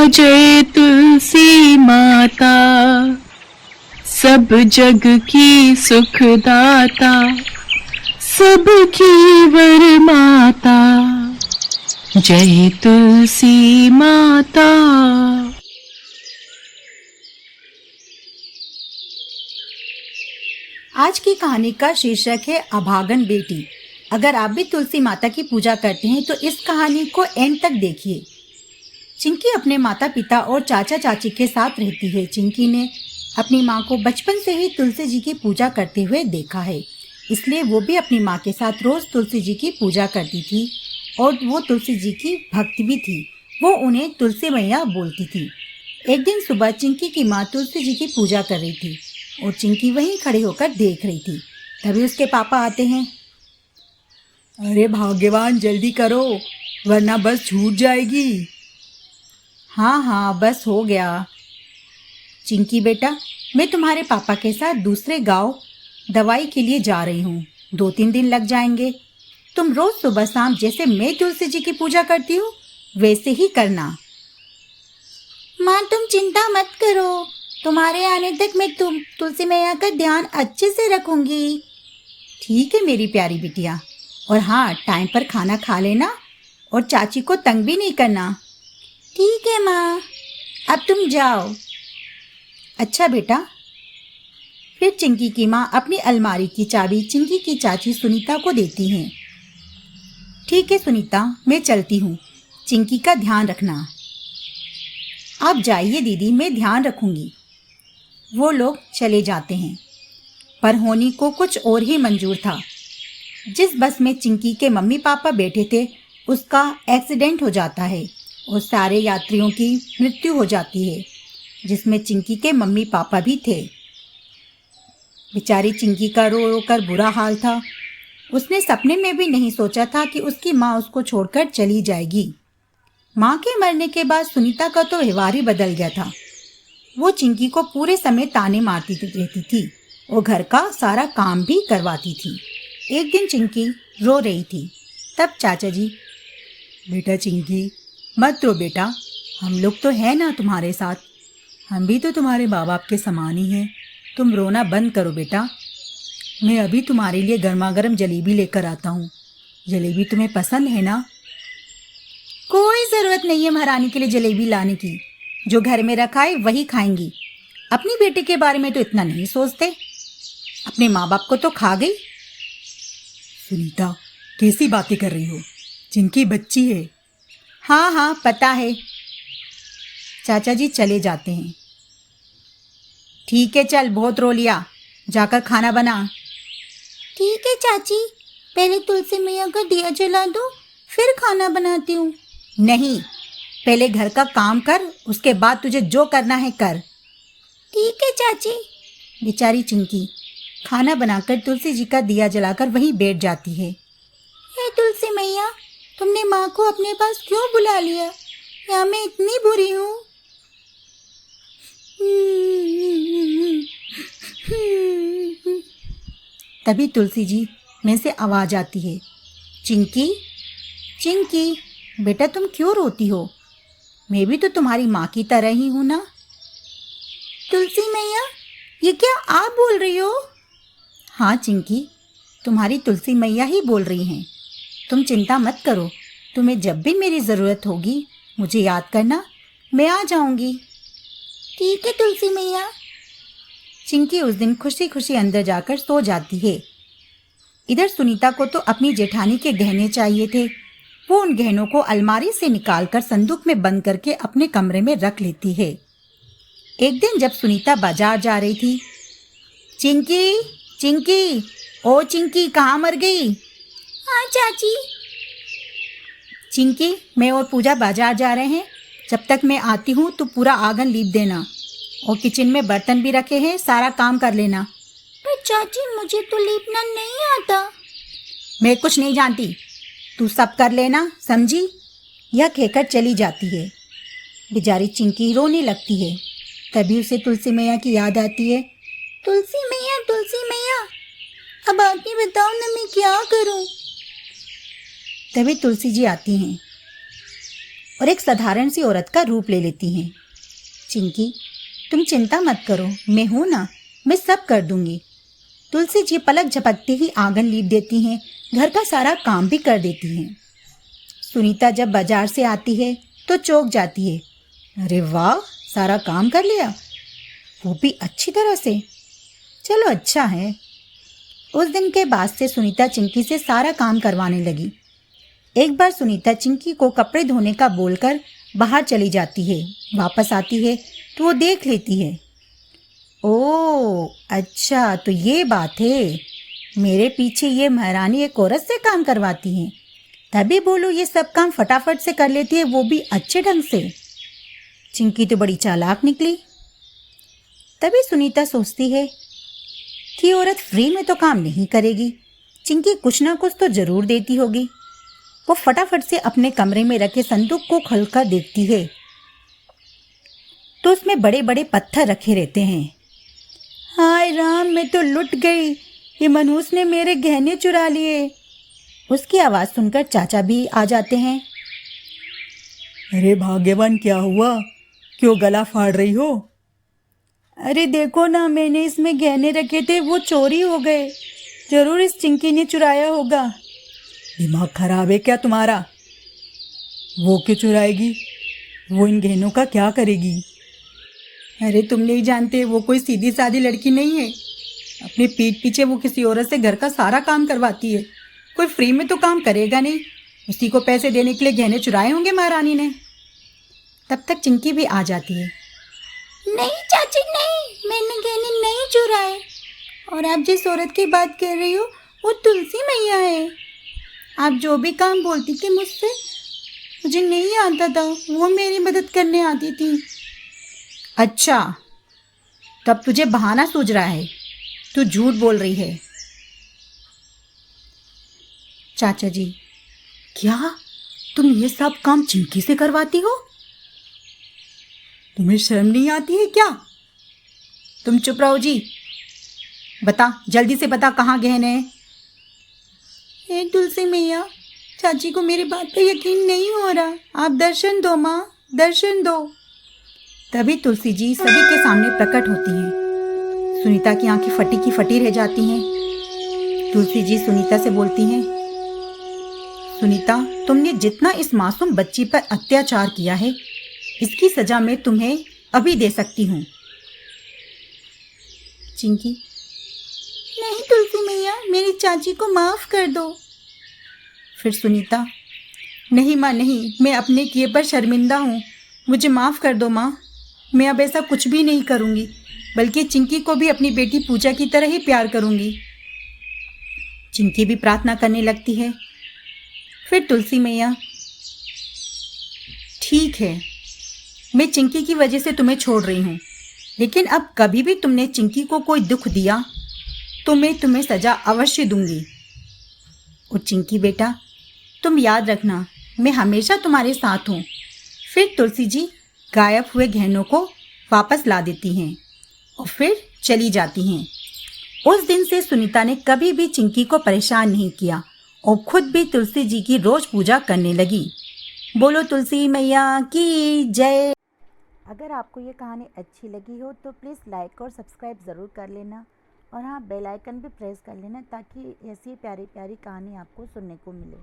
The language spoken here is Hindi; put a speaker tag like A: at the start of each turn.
A: जय तुलसी माता, सब जग की सुखदाता, सबकी वर माता, जय तुलसी माता।
B: आज की कहानी का शीर्षक है अभागन बेटी। अगर आप भी तुलसी माता की पूजा करते हैं तो इस कहानी को एंड तक देखिए। चिंकी अपने माता पिता और चाचा चाची के साथ रहती है। चिंकी ने अपनी माँ को बचपन से ही तुलसी जी की पूजा करते हुए देखा है, इसलिए वो भी अपनी माँ के साथ रोज तुलसी जी की पूजा करती थी और वो तुलसी जी की भक्त भी थी। वो उन्हें तुलसी मैया बोलती थी। एक दिन सुबह चिंकी की माँ तुलसी जी की पूजा कर रही थी और चिंकी वहीं खड़े होकर देख रही थी। तभी उसके पापा आते हैं। अरे भाग्यवान, जल्दी करो वरना बस छूट जाएगी। हाँ हाँ, बस हो गया। चिंकी बेटा, मैं तुम्हारे पापा के साथ दूसरे गांव दवाई के लिए जा रही हूँ। 2-3 दिन लग जाएंगे। तुम रोज सुबह शाम जैसे मैं तुलसी जी की पूजा करती हूँ वैसे ही करना। माँ तुम चिंता मत करो, तुम्हारे आने तक मैं तुलसी मैया का ध्यान अच्छे से रखूंगी। ठीक है मेरी प्यारी बिटिया, और हाँ, टाइम पर खाना खा लेना और चाची को तंग भी नहीं करना। ठीक है माँ, अब तुम जाओ। अच्छा बेटा। फिर चिंकी की माँ अपनी अलमारी की चाबी चिंकी की चाची सुनीता को देती हैं। ठीक है सुनीता, मैं चलती हूँ, चिंकी का ध्यान रखना। आप जाइए दीदी, मैं ध्यान रखूंगी। वो लोग चले जाते हैं, पर होनी को कुछ और ही मंजूर था। जिस बस में चिंकी के मम्मी पापा बैठे थे उसका एक्सीडेंट हो जाता है और सारे यात्रियों की मृत्यु हो जाती है, जिसमें चिंकी के मम्मी पापा भी थे। बेचारी चिंकी का रो रो कर बुरा हाल था। उसने सपने में भी नहीं सोचा था कि उसकी माँ उसको छोड़कर चली जाएगी। माँ के मरने के बाद सुनीता का तो व्यवहार ही बदल गया था। वो चिंकी को पूरे समय ताने मारती रहती थी और घर का सारा काम भी करवाती थी। एक दिन चिंकी रो रही थी, तब चाचा जी, बेटा चिंकी मत रो बेटा, हम लोग तो है ना तुम्हारे साथ, हम भी तो तुम्हारे माँ बाप के समान ही हैं। तुम रोना बंद करो बेटा, मैं अभी तुम्हारे लिए गर्मा गर्म जलेबी लेकर आता हूँ। जलेबी तुम्हें पसंद है ना? कोई ज़रूरत नहीं है महारानी के लिए जलेबी लाने की, जो घर में रखा है वही खाएंगी। अपनी बेटे के बारे में तो इतना नहीं सोचते, अपने माँ बाप को तो खा गई। सुनीता, कैसी बातें कर रही हो? चिंकी बच्ची है। हाँ हाँ पता है। चाचा जी चले जाते हैं। ठीक है चल, बहुत रो लिया, जाकर खाना बना। ठीक है चाची, पहले तुलसी मैया का दिया जला दो, फिर खाना बनाती हूँ। नहीं, पहले घर का काम कर, उसके बाद तुझे जो करना है कर। ठीक है चाची। बेचारी चिंकी खाना बनाकर तुलसी जी का दिया जलाकर वहीं बैठ जाती है। हे तुलसी मैया, तुमने माँ को अपने पास क्यों बुला लिया? या मैं इतनी बुरी हूँ? तभी तुलसी जी में से आवाज आती है। चिंकी, चिंकी बेटा तुम क्यों रोती हो? मैं भी तो तुम्हारी माँ की तरह ही हूँ ना। तुलसी मैया, ये क्या आप बोल रही हो? हाँ चिंकी, तुम्हारी तुलसी मैया ही बोल रही हैं। तुम चिंता मत करो, तुम्हें जब भी मेरी ज़रूरत होगी मुझे याद करना, मैं आ जाऊंगी। ठीक है तुलसी मैया। चिंकी उस दिन खुशी खुशी अंदर जाकर सो जाती है। इधर सुनीता को तो अपनी जेठानी के गहने चाहिए थे। वो उन गहनों को अलमारी से निकालकर संदूक में बंद करके अपने कमरे में रख लेती है। एक दिन जब सुनीता बाजार जा रही थी, चिंकी, चिंकी, ओ चिंकी कहाँ मर गई? हाँ चाची। चिंकी, मैं और पूजा बाजार जा रहे हैं, जब तक मैं आती हूँ तो पूरा आंगन लीप देना और किचन में बर्तन भी रखे हैं, सारा काम कर लेना। पर चाची मुझे तो लीपना नहीं आता। मैं कुछ नहीं जानती, तू सब कर लेना, समझी? यह कहकर चली जाती है। बेचारी चिंकी रोने लगती है। तभी उसे तुलसी मैया की याद आती है। तुलसी मैया, अब आप ही बताओ ना मैं क्या करूं? तभी तुलसी जी आती हैं। और एक साधारण सी औरत का रूप ले लेती हैं। चिंकी, तुम चिंता मत करो, मैं हूं ना, मैं सब कर दूंगी। तुलसी जी पलक झपकते ही आंगन लीप देती हैं, घर का सारा काम भी कर देती हैं। सुनीता जब बाजार से आती है तो चौंक जाती है। अरे वाह, सारा काम कर लिया, वो भी अच्छी तरह से। चलो अच्छा है। उस दिन के बाद से सुनीता चिंकी से सारा काम करवाने लगी। एक बार सुनीता चिंकी को कपड़े धोने का बोलकर बाहर चली जाती है। वापस आती है तो वो देख लेती है। ओह अच्छा, तो ये बात है, मेरे पीछे ये महारानी एक औरत से काम करवाती है, तभी बोलो ये सब काम फटाफट से कर लेती है, वो भी अच्छे ढंग से। चिंकी तो बड़ी चालाक निकली। तभी सुनीता सोचती है कि औरत फ्री में तो काम नहीं करेगी, चिंकी कुछ ना कुछ तो जरूर देती होगी। वो फटाफट से अपने कमरे में रखे संदूक को खोलकर देखती है तो उसमें बड़े बड़े पत्थर रखे रहते हैं। हाय राम, मैं तो लुट गई, ये मनहूस ने मेरे गहने चुरा लिए। उसकी आवाज़ सुनकर चाचा भी आ जाते हैं।
C: अरे भाग्यवान, क्या हुआ, क्यों गला फाड़ रही हो?
B: अरे देखो ना, मैंने इसमें गहने रखे थे, वो चोरी हो गए। जरूर इस चिंकी ने चुराया होगा।
C: दिमाग खराब है क्या तुम्हारा? वो क्यों चुराएगी? वो इन गहनों का क्या करेगी?
B: अरे तुम नहीं जानते, वो कोई सीधी सादी लड़की नहीं है। अपनी पीठ पीछे वो किसी औरत से घर का सारा काम करवाती है। कोई फ्री में तो काम करेगा नहीं, उसी को पैसे देने के लिए गहने चुराए होंगे महारानी ने। तब तक चिंकी भी आ जाती है। नहीं चाची नहीं, मैंने गहने नहीं चुराए, और आप जिस औरत की बात कर रही हो वो तुलसी मैया है। आप जो भी काम बोलती थी मुझसे, मुझे नहीं आता था, वो मेरी मदद करने आती थी। अच्छा, तब तुझे बहाना सूझ रहा है, तू झूठ बोल रही है। चाचा जी, क्या तुम ये सब काम चिंकी से करवाती हो?
C: तुम्हें शर्म नहीं आती है क्या?
B: तुम चुप रहो जी। बता, जल्दी से बता, कहाँ गहने हैं? हे तुलसी मैया, चाची को मेरी बात पे यकीन नहीं हो रहा, आप दर्शन दो माँ, दर्शन दो। तभी तुलसी जी सभी के सामने प्रकट होती हैं। सुनीता की आंखें फटी की फटी रह जाती हैं। तुलसी जी सुनीता से बोलती हैं, सुनीता, तुमने जितना इस मासूम बच्ची पर अत्याचार किया है, इसकी सजा मैं तुम्हें अभी दे सकती हूँ। चिंकी, नहीं तुलसी मैया, मेरी चाची को माफ कर दो। फिर सुनीता, नहीं माँ नहीं, मैं अपने किए पर शर्मिंदा हूँ, मुझे माफ कर दो माँ, मैं अब ऐसा कुछ भी नहीं करूँगी, बल्कि चिंकी को भी अपनी बेटी पूजा की तरह ही प्यार करूँगी। चिंकी भी प्रार्थना करने लगती है। फिर तुलसी मैया, ठीक है, मैं चिंकी की वजह से तुम्हें छोड़ रही हूँ, लेकिन अब कभी भी तुमने चिंकी को कोई दुख दिया तो मैं तुम्हें सजा अवश्य दूंगी। और चिंकी बेटा, तुम याद रखना, मैं हमेशा तुम्हारे साथ हूँ। फिर तुलसी जी गायब हुए गहनों को वापस ला देती हैं और फिर चली जाती हैं। उस दिन से सुनीता ने कभी भी चिंकी को परेशान नहीं किया और खुद भी तुलसी जी की रोज पूजा करने लगी। बोलो तुलसी मैया की जय। अगर आपको ये कहानी अच्छी लगी हो तो प्लीज़ लाइक और सब्सक्राइब ज़रूर कर लेना, और हाँ, बेल आइकन भी प्रेस कर लेना ताकि ऐसी प्यारी प्यारी कहानी आपको सुनने को मिले।